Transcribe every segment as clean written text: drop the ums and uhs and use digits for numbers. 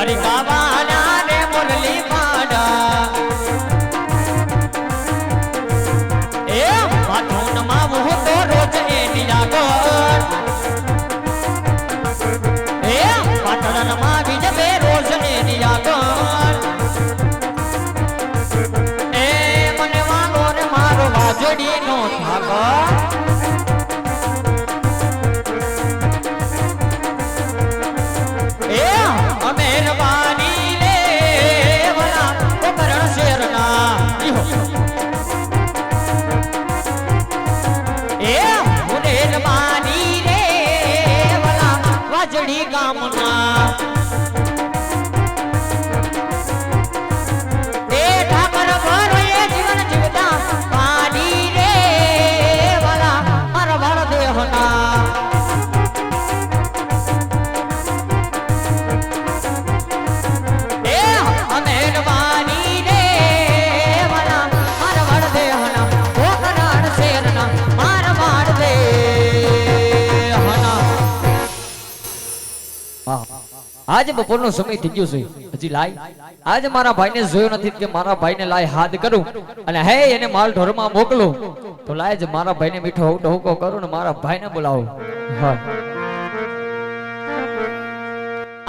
દ્વારિકા વાળા રે મુરલી પાડા એ માથું નમાવું તો રોજ એની આગળ એ પાટણ નમાવી જબે રોજ એની આગળ એ મને વાલો રે મારો વાજડી નો થાક મહેરબાની રે વલા કોકરણ શેરના એ મહેરબાની રે વલા વાજડી ગામના એ ઠાકર ભરો એ જીવન જીવતા પાડી રે વલા મારા વાળ દેહના आज बपोरનો સમય થઈ ગયો છે હજી લાય આજ મારા ભાઈને જોયો નથી કે મારા ભાઈને લાય હાથ કરું અને હે એને માલ ઢોરમાં મોકલો તો લાય જ મારા ભાઈને મીઠો હુકો કરું ને મારા ભાઈને બોલાવો હા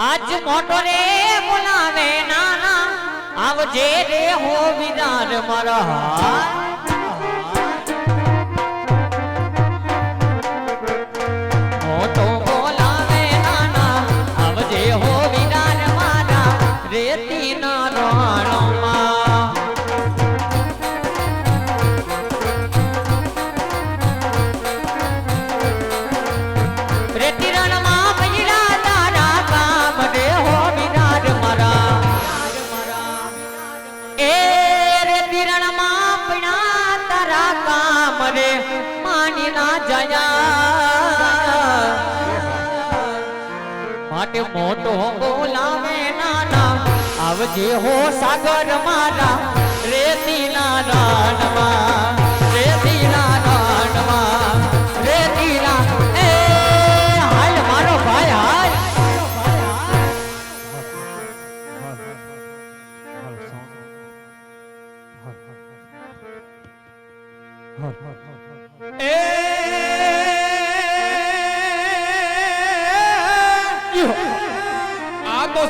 આજ મોટો રે બોલાવે નાના આવજે રે હો વિરાર મારા मोटो बोलावे नाना आवजे हो सागर मारा रेतीना राणवा रेतीना ए हाल मारो भाई हाल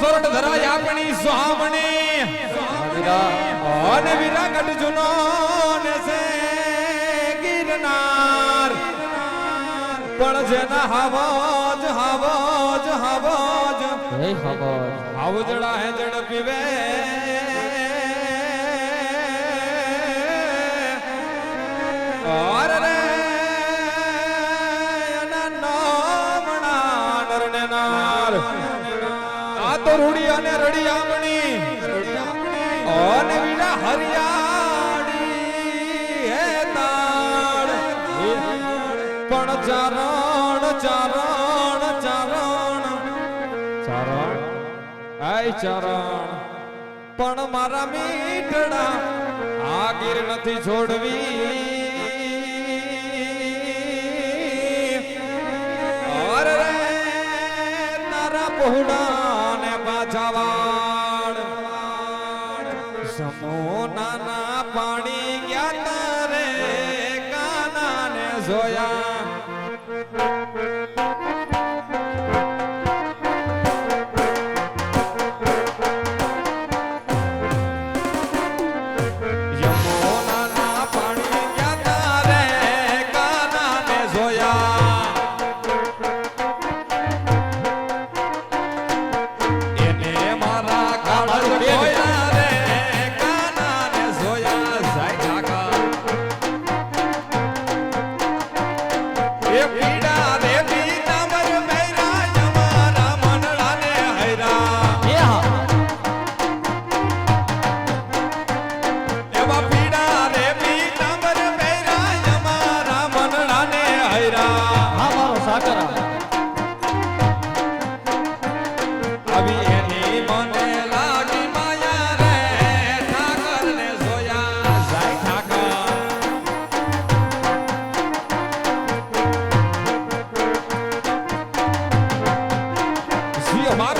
સોરઠ ધરાય આપણી સુહામણી અને વિરાગઢ જુનો ને છે ગિરનાર પણ જેના હાવજ હાવજડા હે જડ પીવે અરે રે એના નામણા નરને નાર તો રૂડી અને રડિયામણી અને વીણા હરિયાળી હે તાળ પણ ચારણ પણ મારા મીઠડા આ ગીર નથી છોડવી અરે રે તારા પહોળા પાછાવાડ સમોનાના પાણી ગયા તારે કાનાને જોયા યમોનાના પાણી ગયા તારે કાનાને જોયા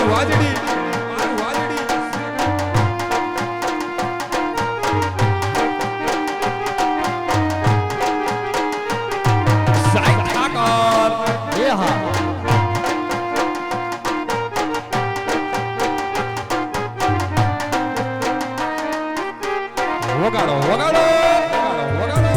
વાજડી વગાડો વગાડો વગાડો વગાડો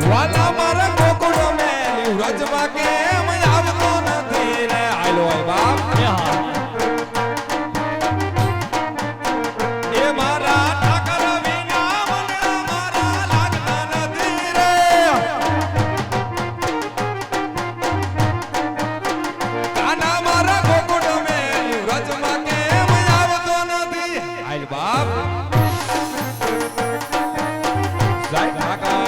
વાલા મારા ગોકુળ મેલી વ્રજમાં કેમ આવતો નથી રે આયલો આય બાપ એ મારા ઠાકર વિના મને મારા લાગતા નથી રે કાના મારા ગોકુળ મેલી વ્રજમાં કેમ આવતો નથી આયલ બાપ જાય કાકા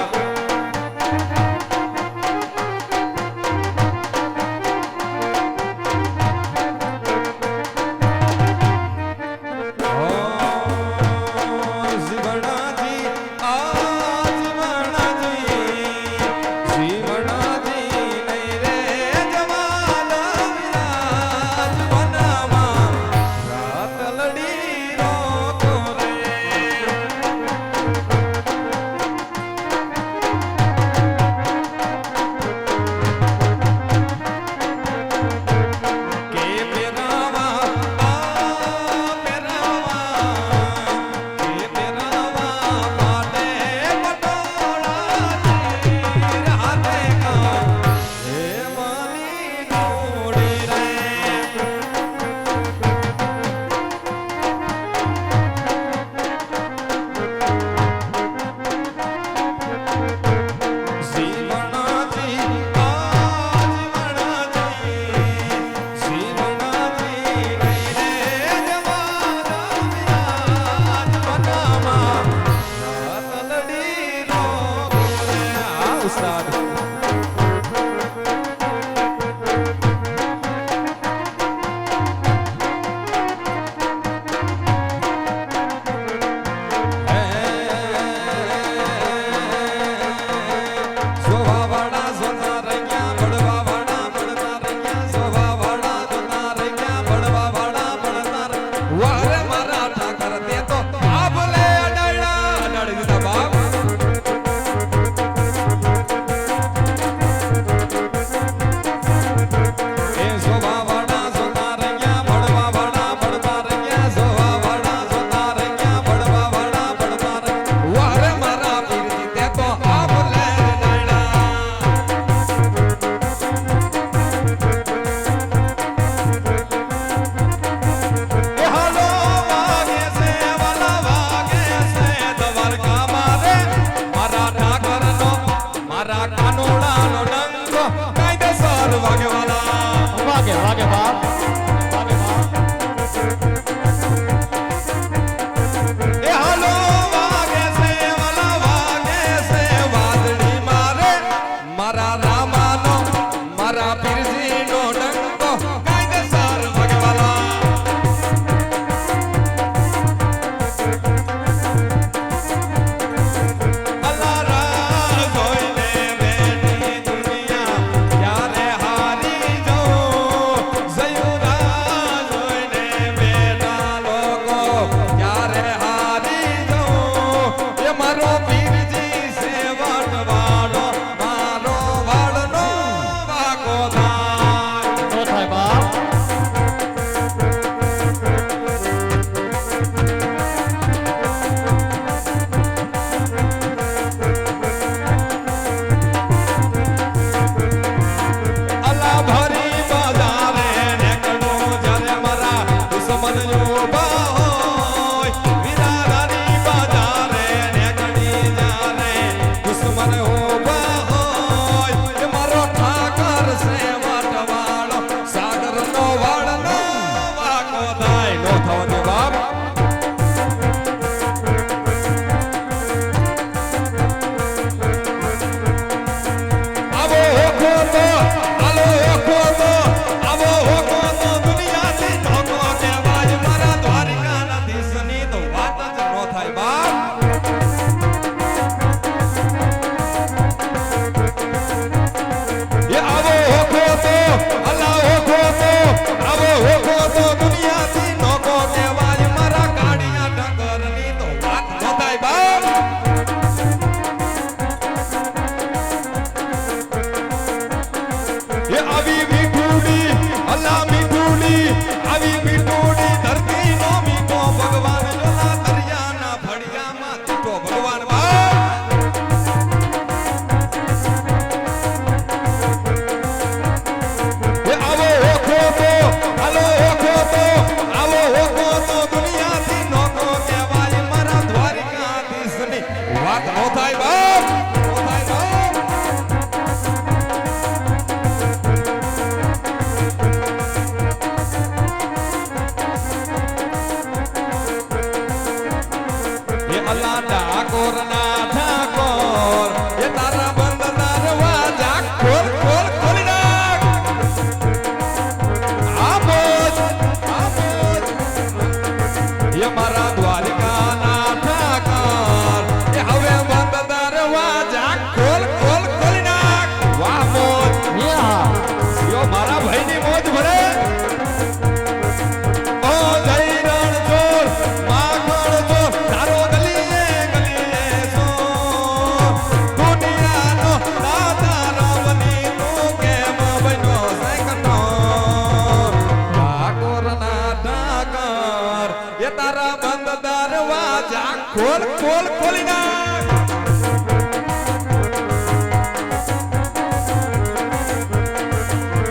ખોલ ખોલ ખોલી નાખ.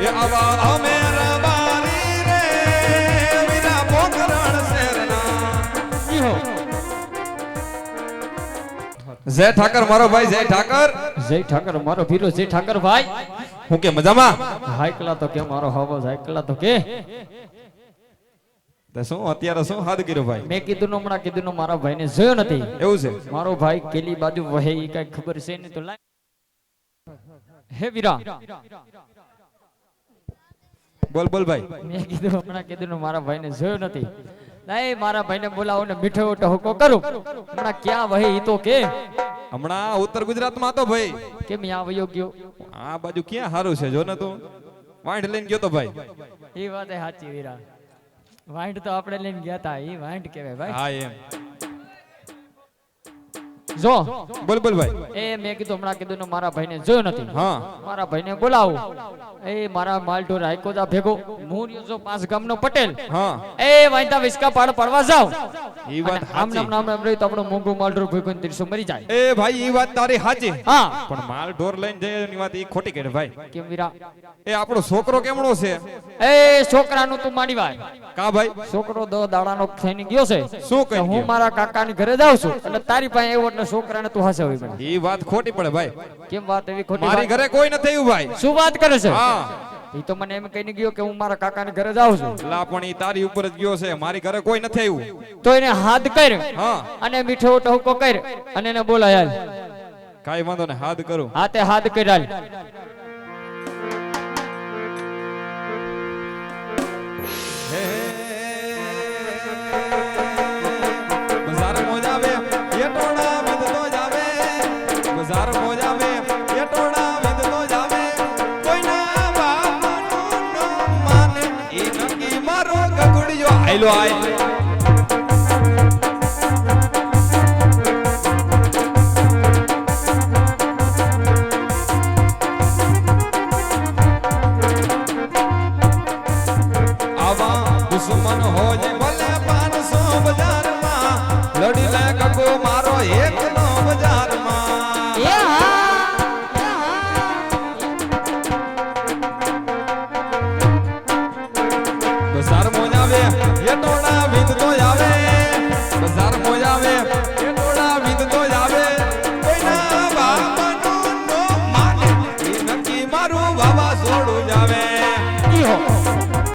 એ આવા અમે રબારી રે વીરા પોખરણ શેરના. જય ઠાકર મારો ભાઈ, જય ઠાકર. જય ઠાકર મારો ભીરો, જય ઠાકર ભાઈ. હું કે મજામાં? હાઈકલા તો કે મારો હાવો હાઈકલા તો કે તે શું અત્યારે શું હાથ કર્યો ભાઈ? મેં કીધું ને હમણાં કીધું ને મારા ભાઈને જોયો નથી. એવું છે? મારો ભાઈ કેલી બાજુ વહે ઈ કઈ ખબર છે ને તો લાય. હે વીરા, બોલ બોલ ભાઈ. મેં કીધું હમણાં કીધું ને મારા ભાઈને જોયો નથી. નહીં મારા ભાઈને બોલાવો ને મીઠો ટહુકો કરું. હમણાં ક્યાં વહે ઈ તો કે. હમણાં ઉત્તર ગુજરાતમાં હતો ભાઈ. કેમ યા વયો ગયો? આ બાજુ ક્યાં સારું છે જો ને તું. વાંઢ લઈને ગયો તો ભાઈ. એ વાત એ સાચી વીરા. વાંઢ તો આપણે લઈને ગયા તા, એ વાંઢ કહેવાય ભાઈ. હા એમ. જો બોલ બોલ ભાઈ. એ મેં કીધું હમણાં કીધું ને મારા ભાઈને જોયો નથી. હા મારા ભાઈને બોલાવો. એ મારા માલઢોર હાઈકોદા ભેગો મુરિયો જો પાંચ ગામનો પટેલ. હા એ વાંધા વિસ્કા પાડ પડવા જાવ. ઈ વાત આમ સાચી. નામ રહી તો આપણો મોંઘો માલઢોર ભેગો ને 300 મરી જાય. એ ભાઈ ઈ વાત તારી સાચી. હા પણ માલ ઢોર લઈને જઈએ એની વાત ઈ ખોટી કરે ભાઈ. કેમ વીરા? એ આપણો છોકરો કેમણો છે? એ છોકરાનું તું માડી વાર. કા ભાઈ? છોકરો 10 દાડાનો થઈને ગયો છે. શું કે કહી હું ગયો? મારા કાકાની ઘરે જાઉં છું એટલે તારી પાસે આવ્યો એટલે છોકરાને તું હસે હોય મને. ઈ વાત ખોટી પડે ભાઈ. કેમ વાત એવી ખોટી? મારી ઘરે કોઈ નથી આવ્યું ભાઈ. શું વાત કરે છે? હા ઈ તો મને એમ કહીને ગયો કે હું મારા કાકાની ઘરે જાઉં છું. લા પણ ઈ તારી ઉપર જ ગયો છે. મારી ઘરે કોઈ નથી આવ્યું. તો એને હાથ કર હા અને મીઠો ટહુકો કર અને એને બોલાય હાલ. કાઈ વાંધો ને હાથ કરું. હાથે હાથ કર હાલ. હે બજાર મોજાવે એટોડા વિધતો જાવે. બજાર મોજાવે એટોડા વિધતો જાવે. કોઈના બાપનું ન માને ઈ નકી મારો ગગુડિયો આયલો આય. આવા દુશ્મન હોજે ભલે 500 બજારમાં. લડી લે ગગો મારો એકનો બજારમાં. એ હા બજાર મોજાવે એટોડા વિધતો જાવે.